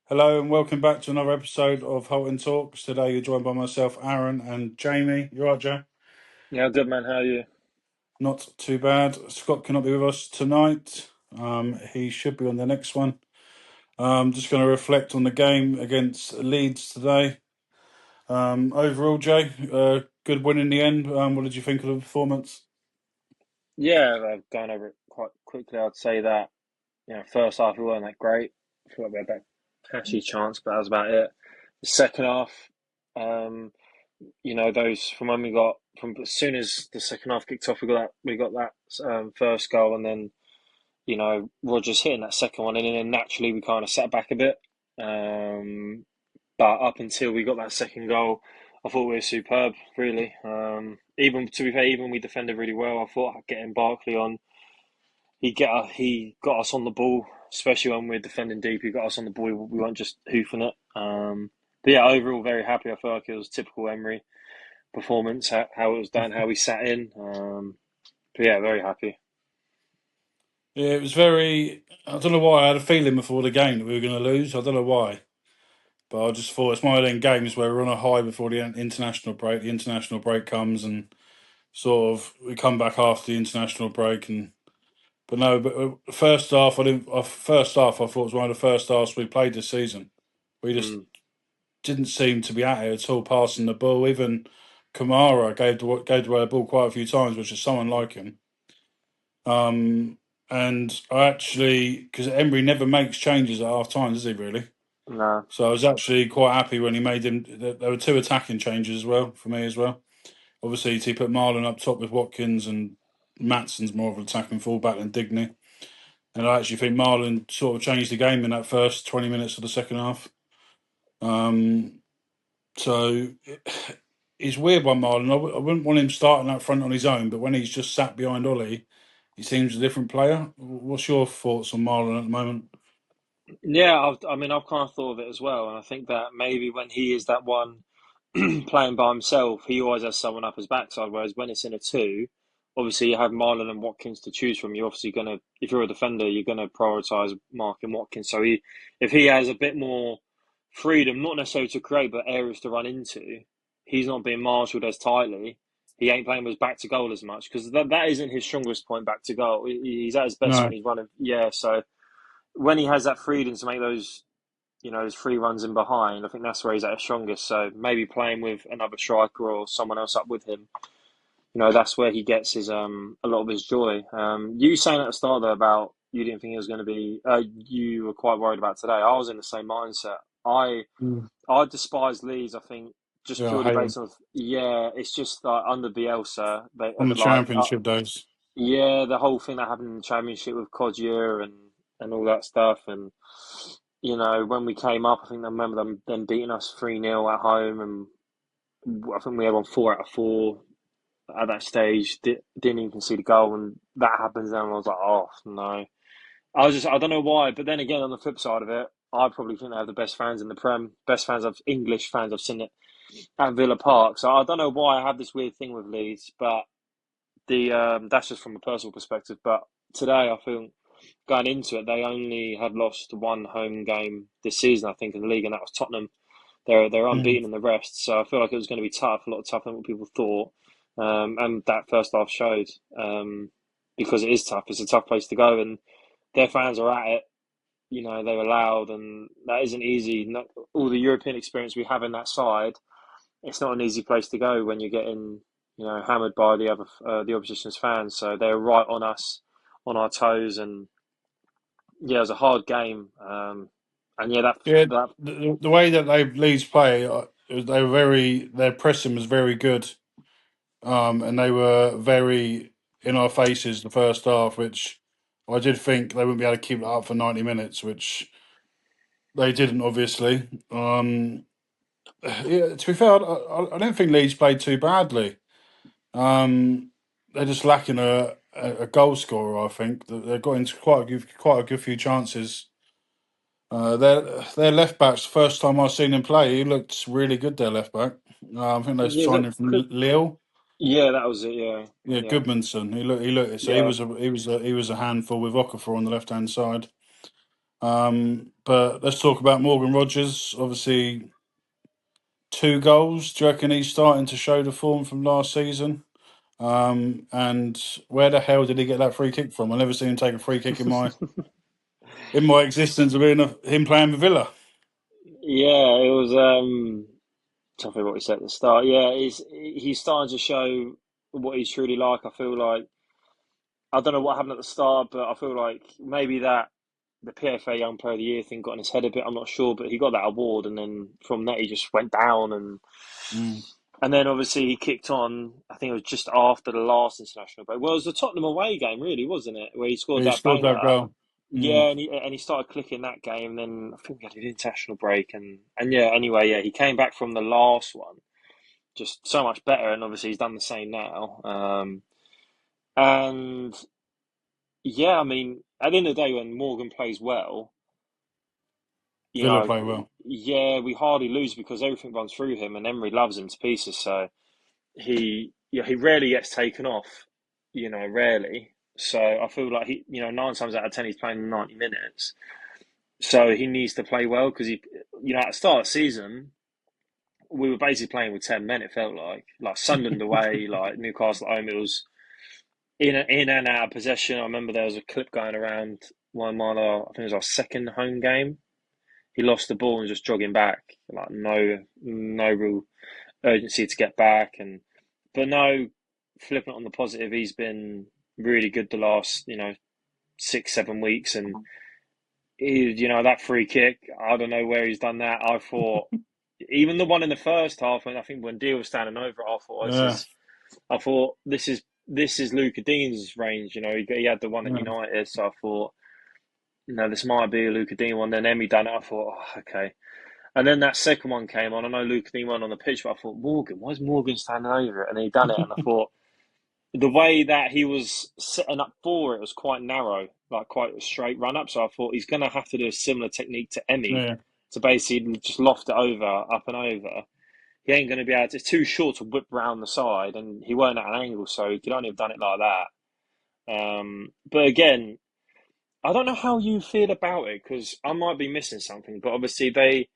Hello and welcome back to another episode of Holton Talks. Today you're joined by myself, Aaron, and Jamie. You right, Joe? Yeah, good man. How are you? Not too bad. Scott cannot be with us tonight. He should be on the next one. Just going to reflect on the game against Leeds today. Overall, Jay, good win in the end. What did you think of the performance? Yeah, I've gone over it quite quickly. I'd say that first half we weren't that great. I feel like we had that catchy chance, but that was about it. The second half, um, those from when we got from as soon as the second half kicked off, we got that first goal, and then Rogers hitting that second one, and then naturally we kind of sat back a bit. Um, But up until we got that second goal, I thought we were superb, really. Even to be fair, even we defended really well. I thought getting Barkley on, he got us on the ball, especially when we're defending deep. He got us on the ball. We weren't just hoofing it. But yeah, overall, very happy. I feel like it was typical Emery performance, how it was done, how we sat in. But yeah, very happy. Yeah, it was very. I don't know why I had a feeling before the game that we were going to lose. I don't know why, but I just thought it's one of them games where we're on a high before the international break. The international break comes and sort of we come back after the international break and but no, but first half I didn't. First half I thought was one of the first halves we played this season. We just Mm. didn't seem to be at it at all, passing the ball. Even Kamara gave away the ball quite a few times, which is someone like him. Um, and I actually because Emery never makes changes at half time, does he really? No, So I was actually quite happy when he made him. There were two attacking changes as well for me as well. Obviously, he put Marlon up top with Watkins and Matson's more of an attacking fullback than Digney. And I actually think Marlon sort of changed the game in that first 20 minutes of the second half. Um, so it's weird by Marlon. I wouldn't want him starting up front on his own, but when he's just sat behind Ollie, he seems a different player. What's your thoughts on Marlon at the moment? yeah, I've kind of thought of it as well, and I think that maybe when he is that one playing by himself, he always has someone up his backside. Whereas when it's in a two, obviously you have Marlon and Watkins to choose from. You're obviously gonna, if you're a defender, you're gonna prioritise Mark and Watkins. So if he has a bit more freedom, not necessarily to create, but areas to run into, he's not being marshalled as tightly. He ain't playing with his back to goal as much because that isn't his strongest point, back to goal. He's at his best when No. he's running. Yeah, so when he has that freedom to make those his free runs in behind, I think that's where he's at his strongest. So maybe playing with another striker or someone else up with him, that's where he gets his a lot of his joy. You saying at the start there about you didn't think it was going to be, you were quite worried about today. I was in the same mindset. I Mm. I despise Leeds. I think just Yeah, I purely hate him. based on it's just like under Bielsa, they On the like championship days. yeah, the whole thing that happened in the championship with Kodjia and all that stuff, and when we came up, I think I remember them beating us 3-0 at home, and I think we had won 4 out of 4 at that stage. Didn't even concede a goal, and that happens. Then I was like, oh no, I don't know why, but then again, on the flip side of it, I probably think they have the best fans in the Prem, best fans of English fans I've seen it at Villa Park. So I don't know why I have this weird thing with Leeds, but the that's just from a personal perspective. But today, I feel going into it, they only had lost one home game this season, I think, in the league, and that was Tottenham. They're Mm. unbeaten in the rest, so I feel like it was going to be tough, a lot tougher than what people thought, and that first half showed because it is tough. It's a tough place to go, and their fans are at it. They were loud, and that isn't easy. All the European experience we have in that side, it's not an easy place to go when you're getting hammered by the opposition's fans. So they're right on us, on our toes, and yeah, it was a hard game. And yeah, Yeah, that the way that they Leeds play, they were very. Their pressing was very good, and they were very in our faces the first half, which I did think they wouldn't be able to keep it up for 90 minutes, which they didn't, obviously. Yeah, to be fair, I don't think Leeds played too badly. Um, they're just lacking a goal scorer. I think they've got into quite a good few chances. Their left back's the first time I've seen him play. He looked really good. Their left back. I think they is signed that him from Lille. yeah, that was it. Yeah, Yeah, yeah, Goodmanson. He looked. So he yeah. was a handful with Okafor on the left hand side. But let's talk about Morgan Rogers. Obviously, 2 goals. Do you reckon he's starting to show the form from last season? And where the hell did he get that free kick from? I never seen him take a free kick in my existence of being him playing for Villa. Yeah, it was. Something what we said at the start. Yeah, he's starting to show what he's truly like. I feel like I don't know what happened at the start, but I feel like maybe that the PFA Young Player of the Year thing got in his head a bit. I'm not sure, but he got that award, and then from that he just went down, Mm. and then obviously he kicked on. I think it was just after the last international break. Well, it was the Tottenham away game, really, wasn't it, where he scored He that scored that banger. goal. Yeah, Mm. and he started clicking that game. Then I think we had an international break, and yeah. Anyway, yeah, he came back from the last one just so much better, and obviously he's done the same now. And yeah, I mean, at the end of the day, when Morgan plays well, you Villa know, play well. yeah, we hardly lose because everything runs through him, and Emery loves him to pieces. So he rarely gets taken off, rarely. So I feel like he, 9 times out of 10, he's playing 90 minutes. So he needs to play well because at the start of the season, we were basically playing with 10 men. It felt like Sunderland away, like Newcastle at home. It was in and out of possession. I remember there was a clip going around one of our, I think it was our second home game. He lost the ball and just jogging back, like no real urgency to get back, but no, flipping it on the positive, he's been really good the last 6 7 weeks, and that free kick. I don't know where he's done that. I thought even the one in the first half, when I think when Deal was standing over it, I thought Yeah, this is Luca Dean's range. He had the one at yeah, United, so I thought, no, this might be a Luca Dean one. Then Emmy done it. I thought, oh, okay. And then that second one came on. I know Luca Dean went on the pitch, but I thought, Morgan, why is Morgan standing over it? And he done it, and I thought the way that he was setting up for it was quite narrow, like quite a straight run up. So I thought he's going to have to do a similar technique to Emmy yeah. to basically just loft it over, up and over. He ain't going to be able to, it's too short to whip round the side, and he weren't at an angle, so he could only have done it like that. But again, I don't know how you feel about it because I might be missing something, but obviously they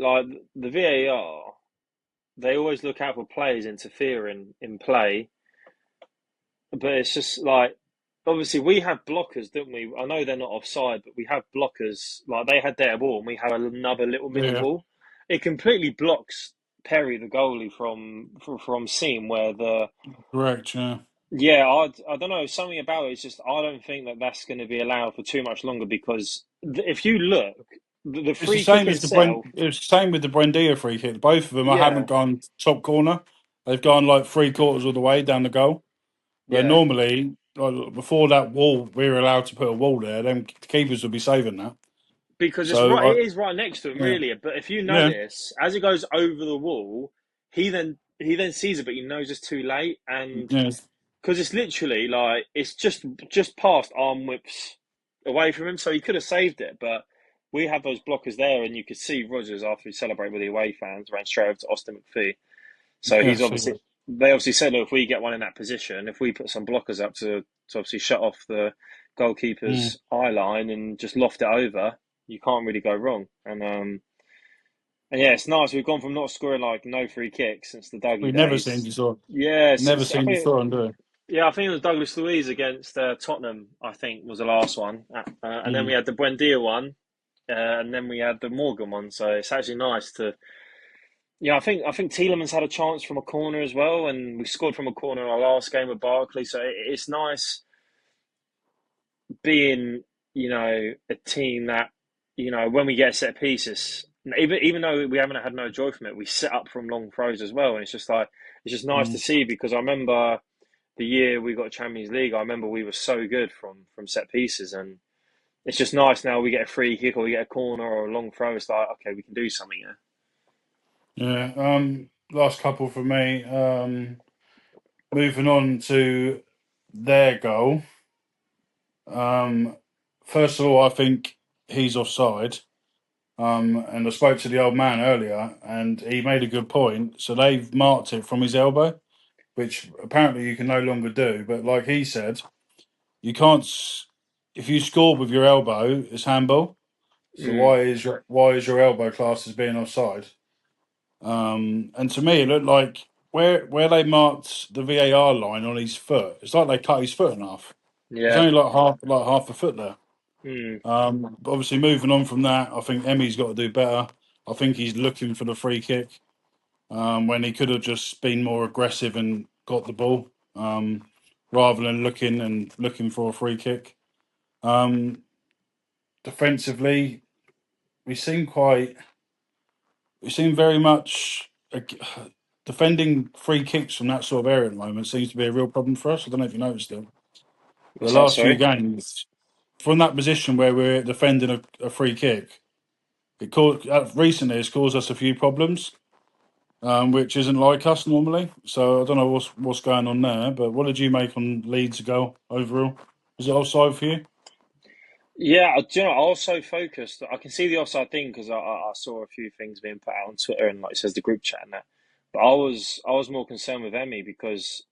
like the VAR. They always look out for players interfering in play, but it's just like obviously we have blockers, don't we? I know they're not offside, but we have blockers. Like they had their ball, and we have another little mini Yeah, ball. It completely blocks Perry, the goalie, from seeing where the correct. Yeah, yeah. I don't know, something about it. It's just I don't think that that's going to be allowed for too much longer because if you look, the it's the free kick same as itself, It's the same with the Buendia free kick. Both of them, I haven't yeah, gone top corner. They've gone like 3/4 of the way down the goal. Where yeah. normally, like, before that wall, we were allowed to put a wall there. Then keepers would be saving that. Because it's So right, it is right next to him, yeah, really. But if you yeah, notice, as it goes over the wall, he then sees it, but he knows it's too late, and yeah, because it's literally like it's just past arm whips away from him, so he could have saved it. But we had those blockers there, and you could see Rogers after he celebrated with the away fans ran straight over to Austin McPhee. So yeah. he's So obviously they obviously said, look, if we get one in that position, if we put some blockers up to obviously shut off the mm, goalkeeper's eye line and just loft it over, you can't really go wrong. And yeah, it's nice. We've gone from not scoring like no free kicks since the we Dougie never seen days. you saw, Yeah, never since I seen you think saw him do it. yeah, I think it was Douglas Luiz against Tottenham. I think was the last one, and then we Mm. had the Buendia one, and then we had the Morgan one. So it's actually nice to yeah, I think Tielemans had a chance from a corner as well, and we scored from a corner in our last game with Barkley. So it's nice being, a team that, when we get set pieces, even though we haven't had no joy from it, we set up from long throws as well, and it's just nice to Mm. see because I remember the year we got Champions League. I remember we were so good from set pieces, and it's just nice now we get a free kick or we get a corner or a long throw. It's like okay, we can do something here. Yeah. Last couple for me. Moving on to their goal. Um, First of all, I think he's offside. And I spoke to the old man earlier, and he made a good point. So they've marked it from his elbow, which apparently you can no longer do. But like he said, you can't. if you score with your elbow, it's handball. So Mm, why is your elbow class as being offside? And to me, it looked like where they marked the VAR line on his foot. It's like they cut his foot in half. There's yeah. only like half a foot there. Mm, But obviously, moving on from that, I think Emmy's got to do better. I think he's looking for the free kick when he could have just been more aggressive and got the ball rather than looking for a free kick. Um, Defensively, we seem quite we seem very much defending free kicks from that sort of area at the moment seems to be a real problem for us. I don't know if you noticed it. The what's that? last few Sorry. games, from that position where we're defending a free kick, recently it's caused us a few problems, which isn't like us normally. So I don't know what's going on there. But what did you make on Leeds' goal overall? Was it offside for you? Yeah, do you know, I was so focused. I can see the offside thing because I saw a few things being put out on Twitter and like it says the group chat and that. But I was more concerned with Emmy because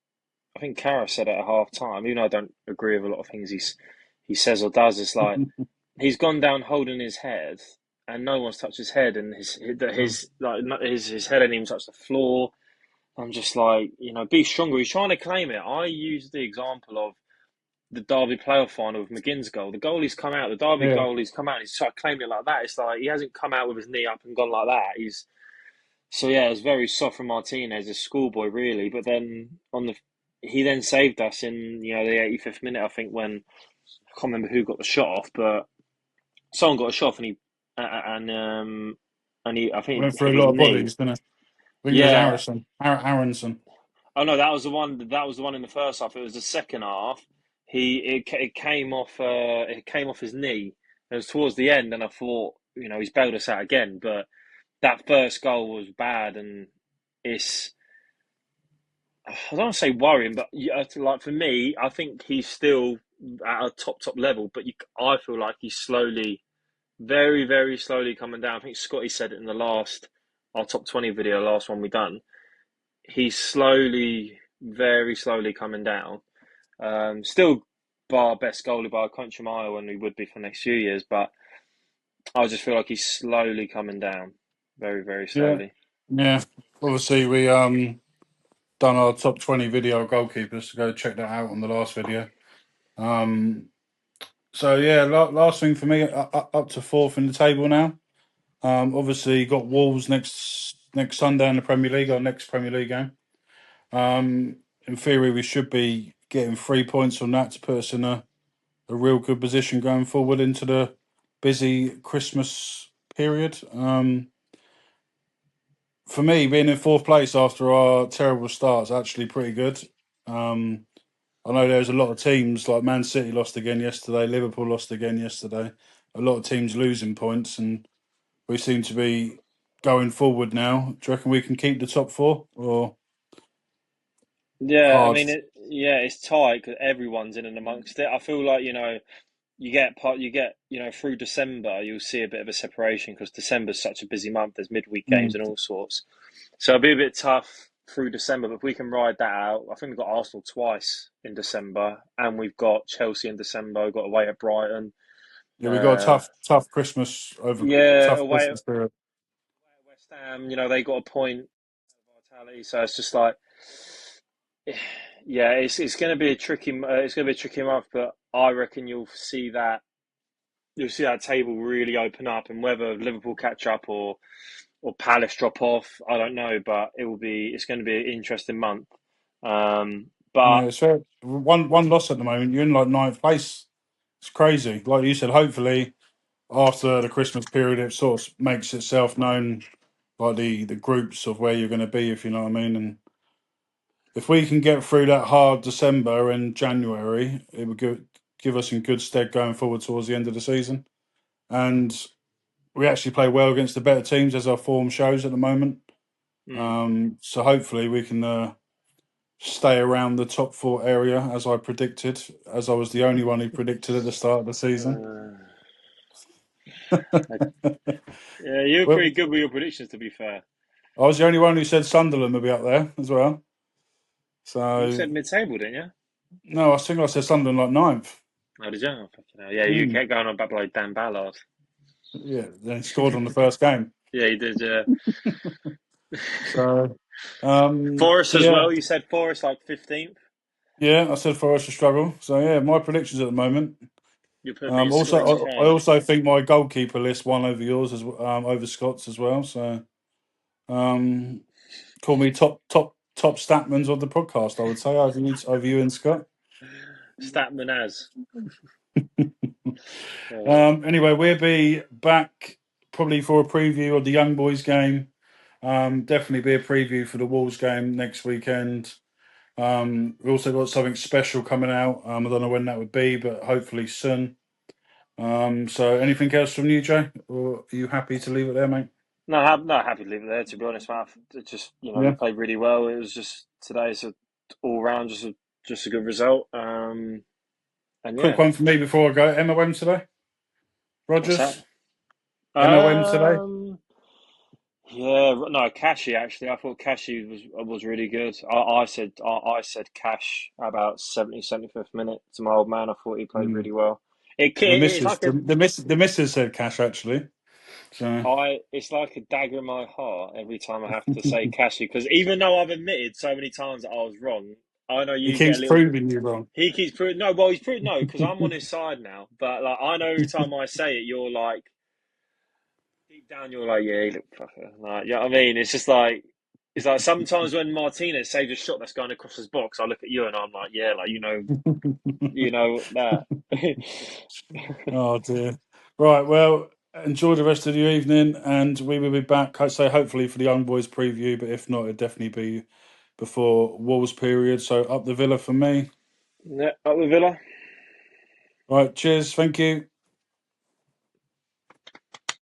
I think Kara said it at half time. Even though I don't agree with a lot of things he says or does, it's like he's gone down holding his head and no one's touched his head and his like his head hadn't even touched the floor. I'm just like, be stronger. He's trying to claim it. I use the example of the Derby playoff final with McGinn's goal. The goalie's come out, the Derby Yeah, goalie's come out and he's tried claiming it like that. It's like he hasn't come out with his knee up and gone like that. So yeah, it's very soft from Martinez, a schoolboy really. But then he then saved us in the 85th minute, I think, when I can't remember who got the shot off, but someone got a shot off and I think went it hit through a his lot of knee. bodies, didn't it? I think it was Yeah. Aronson. Oh no, that was the one. That was the one in the first half. It was the second half. It came off. It came off his knee. It was towards the end, and I thought, he's bailed us out again. But that first goal was bad, and it's. I don't want to say worrying, but like for me, I think he's still at a top level. But I feel like he's slowly, very very slowly coming down. I think Scotty said it in the last our top 20 video, last one we done. He's slowly, very slowly coming down. Still bar best goalie by a country mile when we would be for the next few years, but I just feel like he's slowly coming down, very very Yeah, slowly. yeah. Obviously, we done our top 20 video goalkeepers. So go check that out on the last video. Um, so yeah, last thing for me, up to fourth in the table now. Obviously got Wolves next Sunday in the Premier League, our next Premier League game. In theory, we should be getting 3 points from that to put us in a real good position going forward into the busy Christmas period. For me, being in fourth place after our terrible start is actually pretty good. Um, I know there's a lot of teams like Man City lost again yesterday, Liverpool lost again yesterday. A lot of teams losing points, and we seem to be going forward now. Do you reckon we can keep the top four or Yeah, I hard? mean, it's tight because everyone's in and amongst it. I feel like through December you'll see a bit of a separation because December's such a busy month. There's midweek games Mm. and all sorts, so it'll be a bit tough through December. But if we can ride that out, I think we've got Arsenal twice in December, and we've got Chelsea in December. We've got away at Brighton. Yeah, we got a Uh, tough Christmas over yeah, tough away at Christmas period. West Ham. They got a point vitality, so it's just like, yeah, it's going to be a tricky month. But I reckon you'll see that table really open up, and whether Liverpool catch up or Palace drop off, I don't know, but it's going to be an interesting month. But Yeah, so one loss at the moment. You're in like ninth place. It's crazy. Like you said, hopefully after the Christmas period, it sort of makes itself known, like the groups of where you're going to be, if you know what I mean. And if we can get through that hard December and January, it would give us in good stead going forward towards the end of the season. And we actually play well against the better teams as our form shows at the moment. mm, So hopefully we can stay around the top four area as I predicted, as I was the only one who predicted at the start of the season. uh, yeah, you were Well, pretty good with your predictions, to be fair. I was the only one who said Sunderland would be up there as well. You So said mid-table, didn't you? no, I think I said Sunderland like ninth. Oh, did you? Oh, fucking hell. Yeah, you Mm. kept going on about bloody Dan Ballard. Yeah, then he scored on the first game. Yeah, you did. Yeah. So, Forest so as yeah, well. You said Forest like 15th. yeah, I said Forest to struggle. So yeah, my predictions at the moment. You put me in scoring Also, I chain. also think my goalkeeper list won over yours as over Scott's as well. So, um, call me top statmans of the podcast. I would say over you and Scott. Statman as. Anyway, we'll be back probably for a preview of the Young Boys game. Definitely be a preview for the Wolves game next weekend. We've also got something special coming out. I don't know when that would be, but hopefully soon. So anything else from you, Jay? Or are you happy to leave it there, mate? No, no, happy to leave it there. To be honest, man, it just we Yeah. played really well. It was just today's a all round just a good result. And Quick yeah, one for me before I go. Emma Wem today? what's that? Rogers? Emma Wem today? Um, yeah, no, Cashy actually. I thought Cashy was really good. I said Cash about 75th minute to my old man. I thought he played Mm. really well. The It's missus, like a the missus said Cash actually. So it's like a dagger in my heart every time I have to say Cashy because even though I've admitted so many times that I was wrong, I know he you get a keeps little. proving you wrong. He keeps proving no. Well, he's proved no because I'm on his side now. But like I know every time I say it, you're like deep down, you're like, yeah, you little fucker. Like, you know what I mean? It's like sometimes when Martinez saves a shot that's going across his box, I look at you and I'm like, yeah, like you know that. Oh dear. Right, well, enjoy the rest of your evening, and we will be back. I'd say hopefully for the Young Boys preview, but if not, it'd definitely be before Wolves period. So up the Villa for me. Yeah, up with Villa. Right, cheers, thank you.